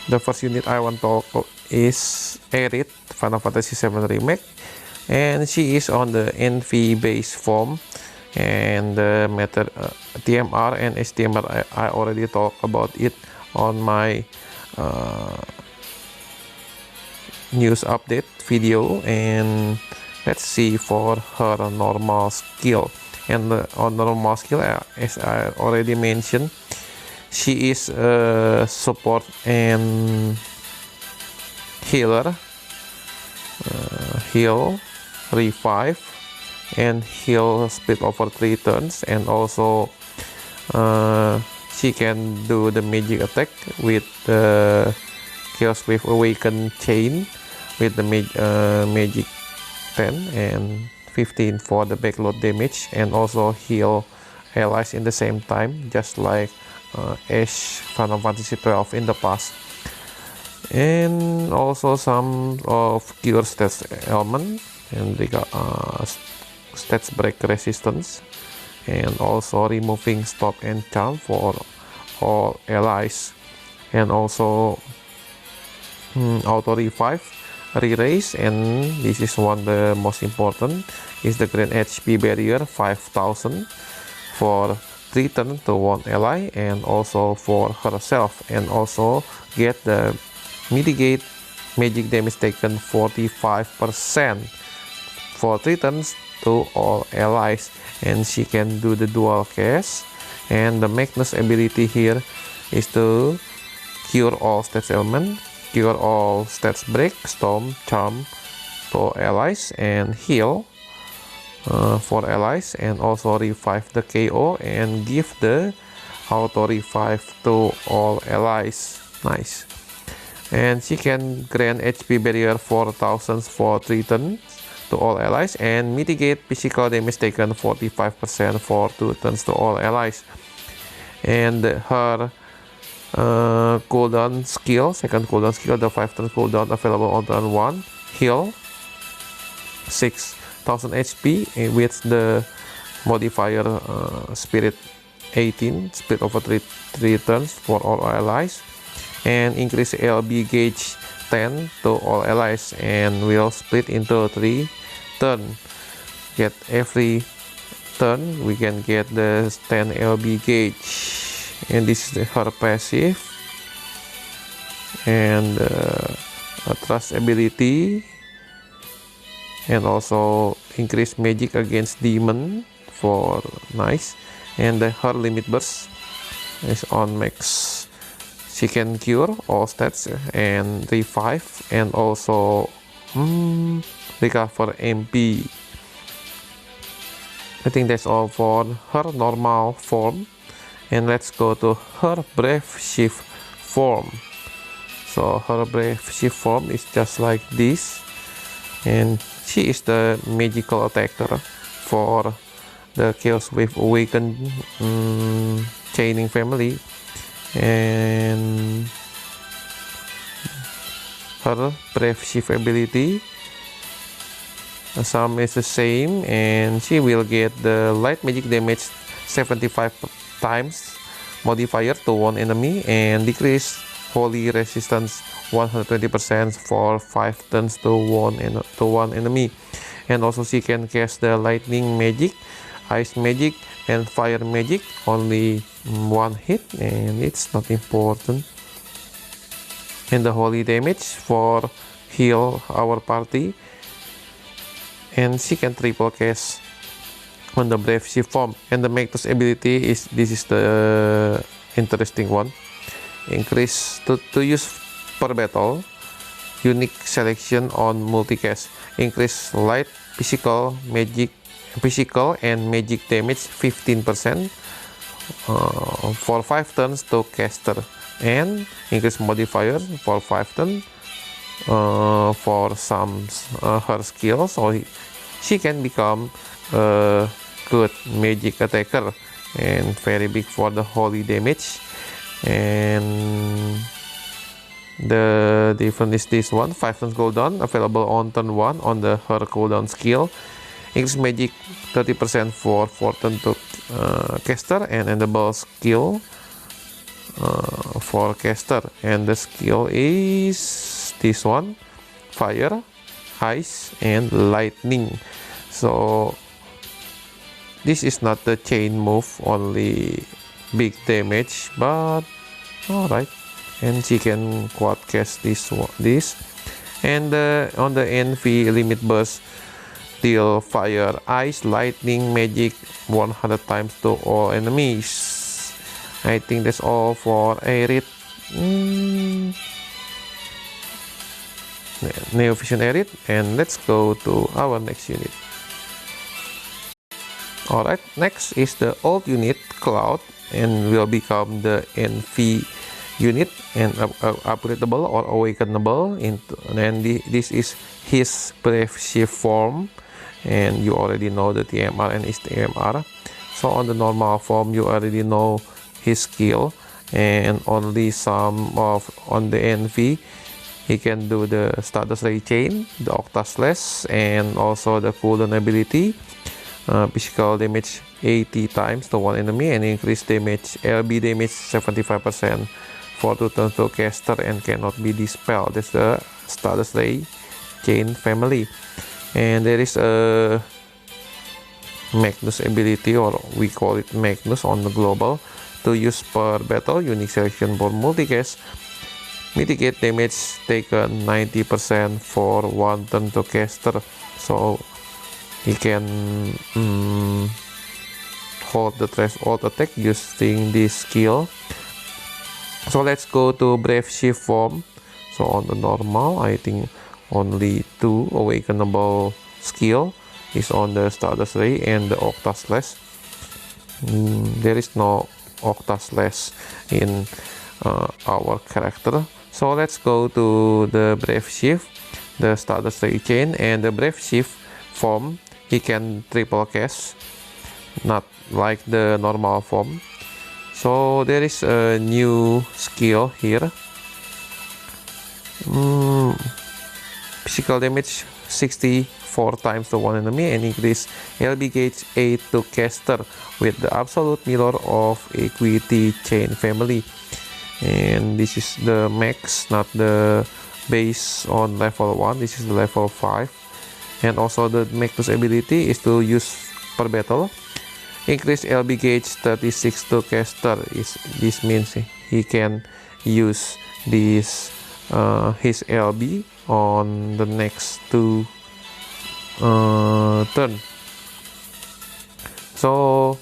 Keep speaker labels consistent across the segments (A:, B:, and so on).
A: The first unit I want to talk is Aerith FF7 Remake, and she is on the NV base form, and the method TMR and HTML I already talked about it on my news update video. And let's see for her normal skill. And on normal skill, as I already mentioned, she is a support and healer, heal, revive, and heal speed over 3 turns, and also she can do the magic attack with the Chaos Wave Awaken chain with the magic 10 and 15 for the backload damage, and also heal allies in the same time, just like Ash Final Fantasy XII in the past. And also some of cure stats element, and they got stats break resistance, and also removing stop and charm for all allies, and also auto revive, re-raise, and this is one the most important, is the grand HP barrier 5000 for 3 turns to one ally, and also for herself, and also get the mitigate magic damage taken 45% for 3 turns to all allies. And she can do the dual cast, and the Magnus ability here is to cure all stats element, cure all stats break, storm, charm to allies, and heal for allies, and also revive the KO and give the auto revive to all allies. Nice. And she can grant HP barrier 4000 for 3 turns to all allies, and mitigate physical damage taken 45% for 2 turns to all allies. And her cooldown skill, second cooldown skill, the 5 turn cooldown available on turn 1, heal 6000 HP with the modifier spirit 18, speed over 3 turns for all allies, and increase LB gauge 10 to all allies, and will split into 3 turns. Get every turn we can get the 10 LB gauge, and this is her passive. And a trust ability, and also increase magic against demon for nice. And her limit burst is on max. She can cure all stats and revive, and also recover MP. I think that's all for her normal form, and let's go to her brave shift form. So her brave shift form is just like this, and she is the magical attacker for the Chaos Wave Awaken chaining family. And her brave shift ability, some is the same, and she will get the light magic damage 75 times modifier to one enemy, and decrease holy resistance 120% for 5 turns to one enemy. And also she can cast the lightning magic, ice magic, and fire magic only one hit, and it's not important. And the holy damage for heal our party, and she can triple cast on the brave shift form. And the Magnus ability is, this is the interesting one, increase to use per battle, unique selection on multicast, increase light physical and magic damage 15% for 5 turns to caster, and increase modifier for 5 turns for some her skills, so she can become a good magic attacker, and very big for the holy damage. And the difference is this one, 5 turns cooldown available on turn 1 on the her cooldown skill, increase magic 30% for 4 turns to caster, and enable skill for caster, and the skill is this one: fire, ice, and lightning. So this is not the chain move, only big damage, but alright. And she can quad cast this. And on the NV limit burst, deal fire, ice, lightning, magic 100 times to all enemies. I think that's all for Aerith. Neo Vision Aerith, and let's go to our next unit. Alright, next is the old unit Cloud, and will become the NV unit and upgradable or awakenable into, and this is his brave shift form, and you already know the TMR and his TMR. So on the normal form you already know his skill, and only some of on the NV he can do the Stardust Ray Chain, the Octa Slash, and also the cooldown ability, physical damage 80 times to one enemy, and increase damage LB damage 75% for 2 turns to caster and cannot be dispelled. That's the Stardust Ray Chain family. And there is a Magnus ability, or we call it Magnus on the global, to use per battle, unique selection for multicast, mitigate damage taken 90% for 1 turn to caster. So he can hold the threshold attack using this skill. So let's go to brave shift form. So on the normal, I think only 2 awakenable skill is on the Stardust Ray and the Octa Slash. There is no Octa Slash in our character. So let's go to the brave shift, the Stardust Ray Chain, and the brave shift form. He can triple cast, not like the normal form. So there is a new skill here. Physical damage 64 times to one enemy, and increase LB gauge 8 to caster with the absolute mirror of Equity Chain family. And this is the max, not the base on level 1. This is the level 5. And also the Magnus ability is to use per battle. Increase LB gauge 36 to caster. This means he can use this his LB on the next 2 turn. So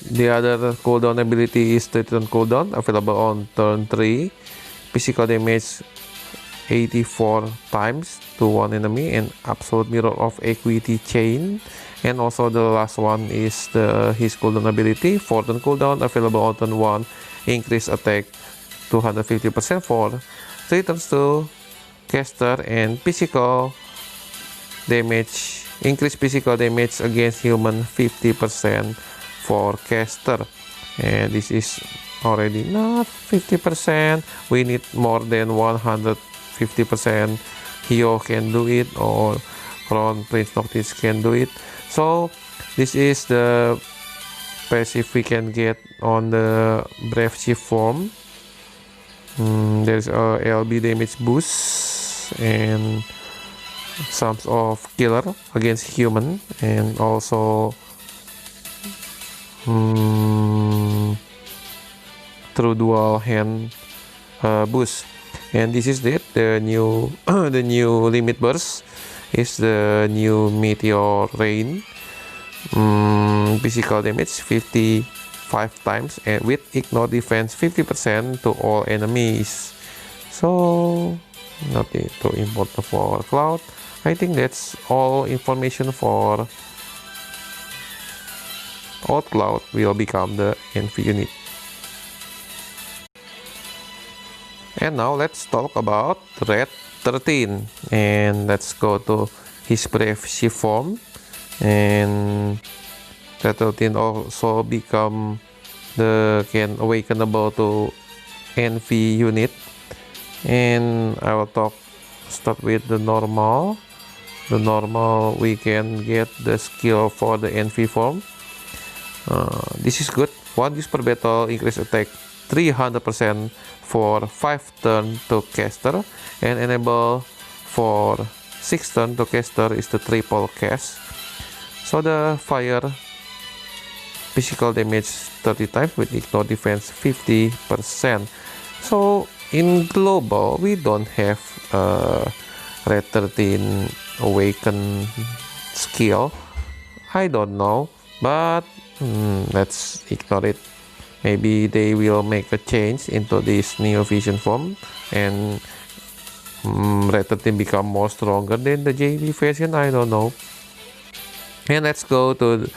A: the other cooldown ability is the turn cooldown, available on turn 3. Physical damage 84 times to one enemy, and absolute mirror of Equity Chain. And also the last one is his cooldown ability, 4 turn cooldown, available on turn 1. Increase attack 250% for 3 turns to caster, and physical damage, increase physical damage against human 50% for caster. And this is already not 50%, we need more than 150%. Hio can do it, or Ron Prince Noctis can do it. So this is the passive we can get on the brave shift form. There's a LB damage boost and some of killer against human, and also through dual hand boost. And this is it, the new the new limit burst is the new meteor rain. Physical damage 55 times, and with ignore defense 50% to all enemies. So nothing too important for Cloud. I think that's all information for Old Cloud will become the NV unit. And now let's talk about Red 13, and let's go to his brave shift form. And Red 13 also become can awakenable to NV unit. And I will start with the normal. The normal, we can get the skill for the NV form. This is good. 1 use per battle, increase attack 300% for 5 turn to caster, and enable for 6 turn to caster is the triple cast. So the fire physical damage 30 times with ignore defense 50%. So in global we don't have Red 13 awaken skill. I don't know, but let's ignore it. Maybe they will make a change into this Neo Vision form and Red 13 become more stronger than the JV version. I don't know. And let's go to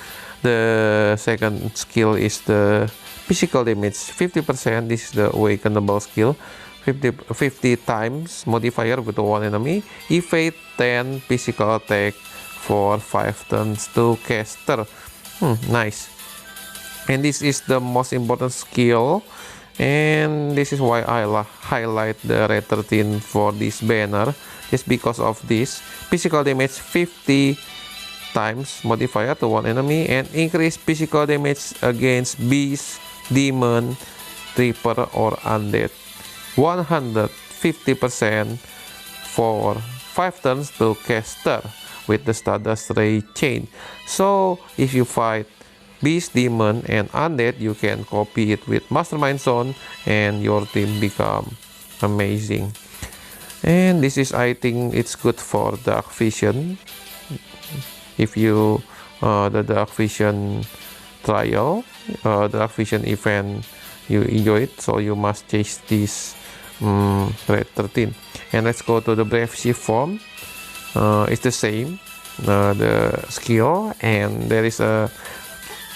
A: the second skill is the physical damage 50%. This is the awakenable skill. 50 times modifier with one enemy. Evade 10 physical attack for 5 turns to caster. Nice. And this is the most important skill, and this is why I highlight the Red 13 for this banner, just because of this physical damage 50 times modifier to one enemy, and increase physical damage against beast, demon, reaper, or undead 150% for 5 turns to caster with the Stardust Ray chain. So if you fight beast, demon, and undead, you can copy it with Mastermind Zone and your team become amazing. And this is, I think it's good for Dark Vision. If you the Dark Vision trial, Dark Vision event, you enjoy it, so you must chase this Red 13. And let's go to the Brave Shift form. It's the same, the skill, and there is a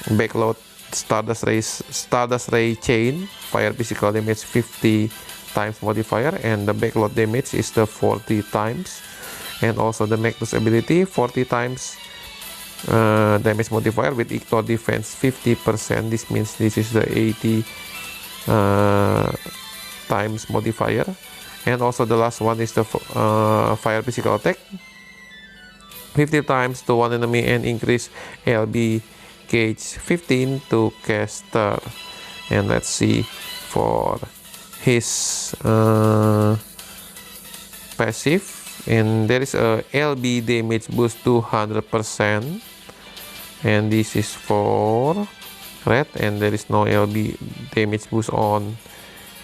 A: backload Stardust Ray chain, fire physical damage 50 times modifier, and the backload damage is the 40 times, and also the Magnus ability 40 times damage modifier with ignore defense 50%. This means this is the 80 times modifier. And also the last one is the fire physical attack 50 times to one enemy, and increase LB gauge 15 to caster. And let's see for his passive, and there is a LB damage boost 200%, and this is for red, and there is no LB damage boost on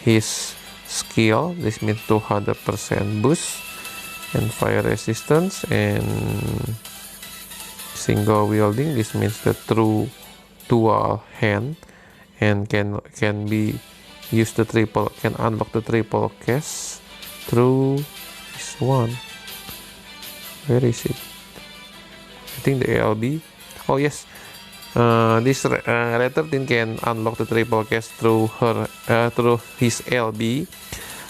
A: his skill. This means 200% boost, and fire resistance and single wielding. This means the true dual hand, and can be used the triple, can unlock the triple cast through this one. Where is it? I think the LB. Oh yes, this Red 13 can unlock the triple cast through his LB.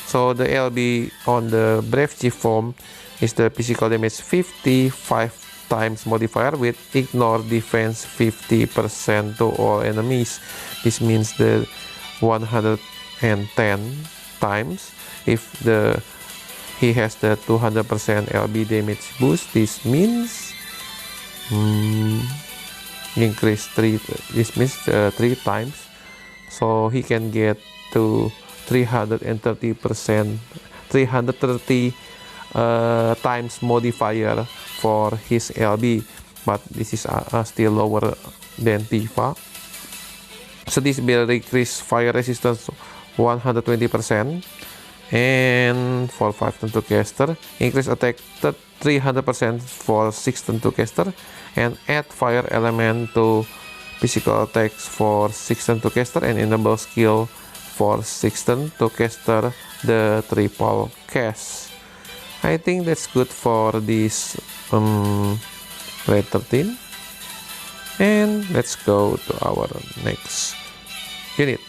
A: So the LB on the Brave Chief form is the physical damage 55 times modifier with ignore defense 50% to all enemies. This means the 110 times. If he has the 200% LB damage boost, this means increase 3. This means 3 times, so he can get to 330%, 330 times modifier for his LB, but this is still lower than Tifa. So this will increase fire resistance 120%, and for 5 turn to caster, increase attack 300% for 6 turn to caster, and add fire element to physical attacks for 6 turn to caster, and enable skill for 6 turn to caster the triple cast. I think that's good for this Red 13. And let's go to our next unit.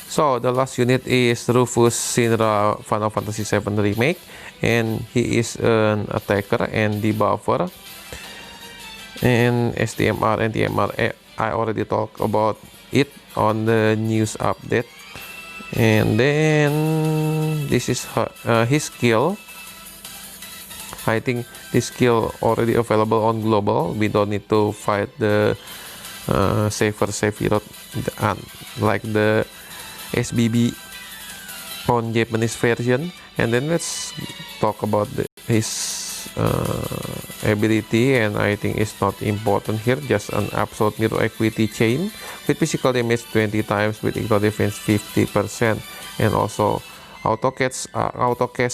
A: So the last unit is Rufus Shinra Final Fantasy VII Remake, and he is an attacker and debuffer. And STMR and TMR, I already talked about it on the news update. And then this is his skill. I think this skill already available on global. We don't need to fight the safer save reload, like the SBB on Japanese version. And then let's talk about his ability, and I think it's not important here, just an absolute mirror equity chain with physical damage 20 times with ignore defense 50%, and also auto cast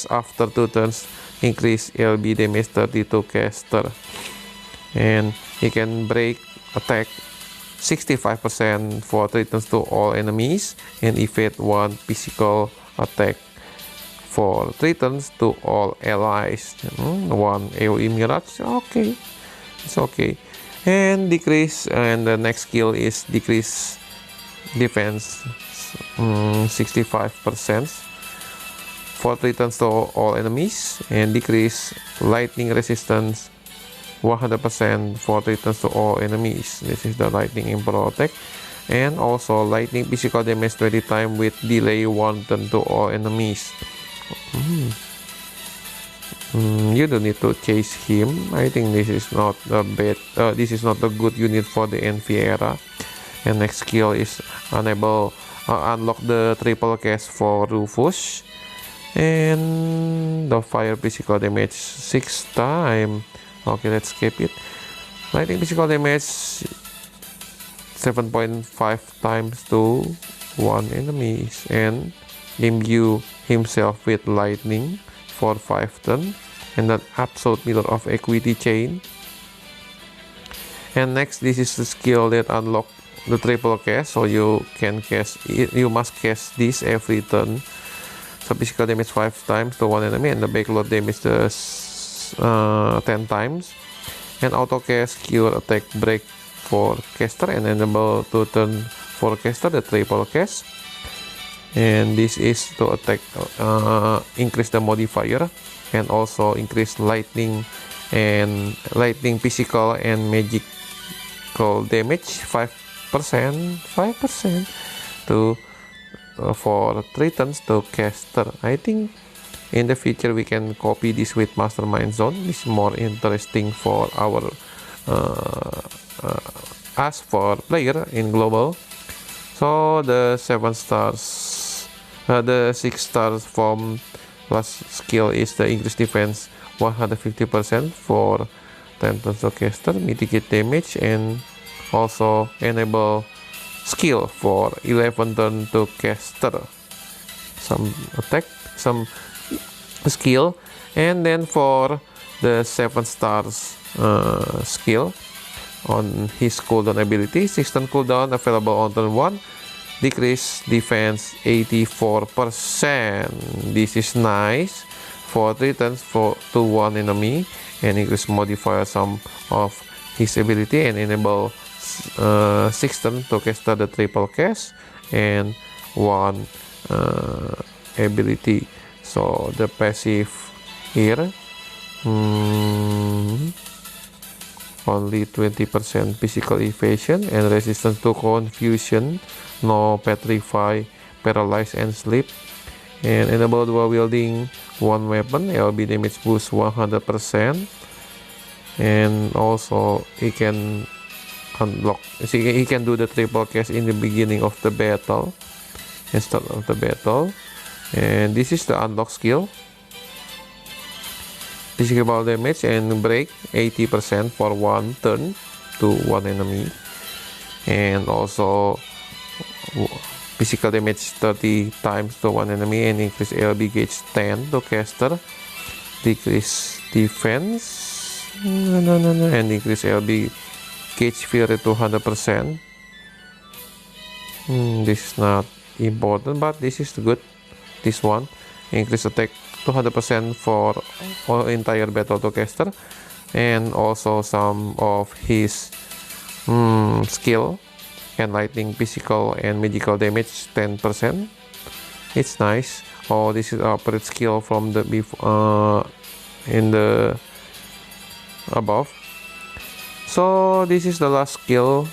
A: after 2 turns, increase LB damage 32 caster, and he can break attack 65% for 3 turns to all enemies, and evade 1 physical attack for 3 turns to all allies. 1 AoE mirage, okay, it's okay. And decrease, and the next skill is decrease defense 65% for 3 turns to all enemies, and decrease lightning resistance 100% for 3 turns to all enemies. This is the lightning emperor attack. And also lightning physical damage 20 times with delay 1 turn to all enemies. You don't need to chase him. I think this is not a bad, this is not a good unit for the NV era. And next skill is unlock the triple cast for Rufus, and the fire physical damage 6 times. Okay, let's skip it. Lightning physical damage 7.5 times to 1 enemies, and imbue himself with lightning for 5 turns, and that absolute mirror of equity chain. And next, this is the skill that unlock the triple cast, so you must cast this every turn. So physical damage 5 times to 1 enemy, and the backload damage 10 times, and auto cast cure attack break for caster, and enable to turn for caster the triple cast. And this is to attack, increase the modifier, and also increase lightning physical and magical damage 5% to for 3 turns to caster. I think in the future we can copy this with Mastermind Zone. This is more interesting for our us for player in global. So the 7 stars, the 6 stars from last skill is the increase defense 150% for 10 turns to caster, mitigate damage, and also enable skill for 11 turn to caster, some attack, some skill. And then for the 7 stars skill on his cooldown ability, 6 turn cooldown available on turn 1, decrease defense 84%. This is nice for 3 turns to 1 enemy, and increase modifier some of his ability, and enable 6 turns to caster the triple cast and 1 ability. So the passive here, only 20% physical evasion and resistance to confusion, no petrify, paralyze, and sleep, and enable dual wielding 1 weapon, LB damage boost 100%, and also he can unlock, he can do the triple cast in the beginning of the battle, instead of the battle. And this is the unlock skill, physical damage and break 80% for 1 turn to 1 enemy, and also physical damage 30 times to 1 enemy, and increase LB gauge 10 to caster, decrease defense and increase LB gauge fury to 100%. This is not important, but this is good. This one, increase attack 200% for all entire battle to caster, and also some of his skill and lightning physical and magical damage 10%. It's nice. Oh, this is upgrade skill from the in the above. So this is the last skill,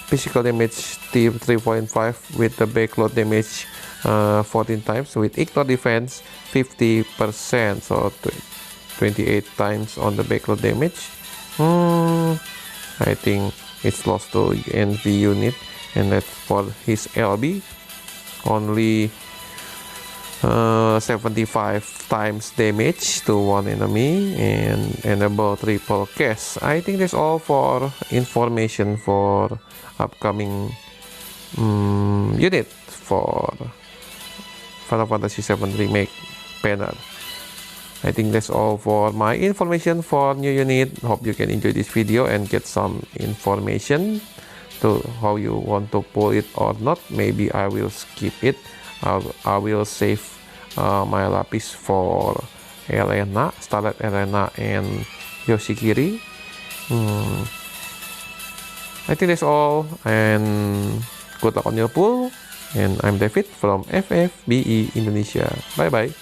A: physical damage 3.5 with the backload damage 14 times with ignore defense 50%, so 28 times on the backload damage. I think it's lost to NV unit, and that's for his LB. Only 75 times damage to one enemy and enable triple cast. I think that's all for information for upcoming unit for Final Fantasy VII Remake banner. I think that's all for my information for new unit. Hope you can enjoy this video and get some information to how you want to pull it or not. Maybe I will skip it. I will save my lapis for Elena, Starlight Elena, and Yoshikiri. I think that's all, and good luck on your pull. And I'm David from FFBE Indonesia. Bye bye.